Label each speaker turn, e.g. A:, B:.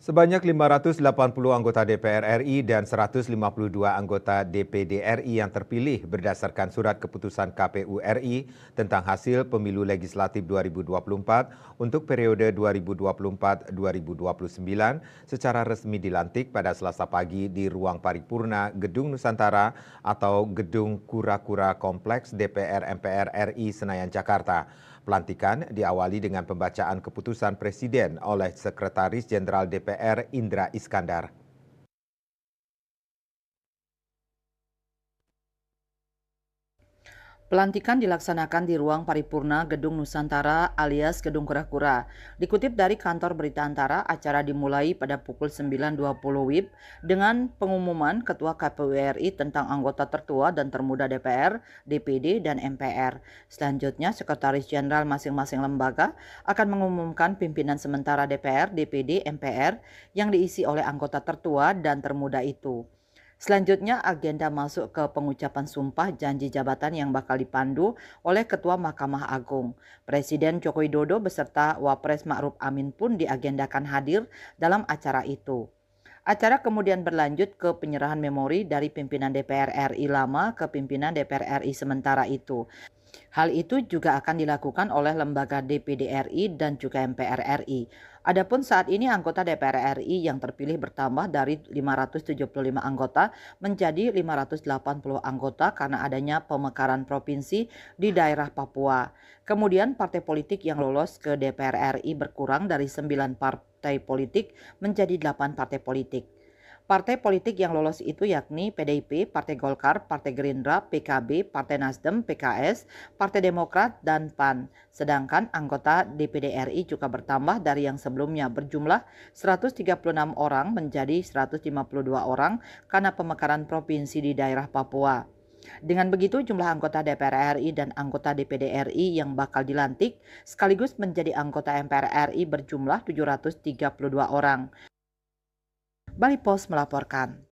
A: Sebanyak 580 anggota DPR RI dan 152 anggota DPD RI yang terpilih berdasarkan surat keputusan KPU RI tentang hasil pemilu legislatif 2024 untuk periode 2024-2029 secara resmi dilantik pada Selasa pagi di ruang paripurna Gedung Nusantara atau Gedung Kura-Kura Kompleks DPR MPR RI Senayan, Jakarta. Pelantikan diawali dengan pembacaan keputusan Presiden oleh Sekretaris Jenderal DPR Indra Iskandar.
B: Pelantikan dilaksanakan di ruang paripurna Gedung Nusantara alias Gedung Kura-Kura. Dikutip dari kantor Berita Antara, acara dimulai pada pukul 9.20 WIB dengan pengumuman Ketua KPU RI tentang anggota tertua dan termuda DPR, DPD, dan MPR. Selanjutnya, Sekretaris Jenderal masing-masing lembaga akan mengumumkan pimpinan sementara DPR, DPD, MPR yang diisi oleh anggota tertua dan termuda itu. Selanjutnya agenda masuk ke pengucapan sumpah janji jabatan yang bakal dipandu oleh Ketua Mahkamah Agung. Presiden Joko Widodo beserta Wapres Ma'ruf Amin pun diagendakan hadir dalam acara itu. Acara kemudian berlanjut ke penyerahan memori dari pimpinan DPR RI lama ke pimpinan DPR RI sementara itu. Hal itu juga akan dilakukan oleh lembaga DPD RI dan juga MPR RI. Adapun saat ini anggota DPR RI yang terpilih bertambah dari 575 anggota menjadi 580 anggota karena adanya pemekaran provinsi di daerah Papua. Kemudian partai politik yang lolos ke DPR RI berkurang dari 9 partai politik menjadi 8 partai politik. Partai politik yang lolos itu yakni PDIP, Partai Golkar, Partai Gerindra, PKB, Partai Nasdem, PKS, Partai Demokrat, dan PAN. Sedangkan anggota DPD RI juga bertambah dari yang sebelumnya berjumlah 136 orang menjadi 152 orang karena pemekaran provinsi di daerah Papua. Dengan begitu jumlah anggota DPR RI dan anggota DPD RI yang bakal dilantik sekaligus menjadi anggota MPR RI berjumlah 732 orang. Bali Post melaporkan.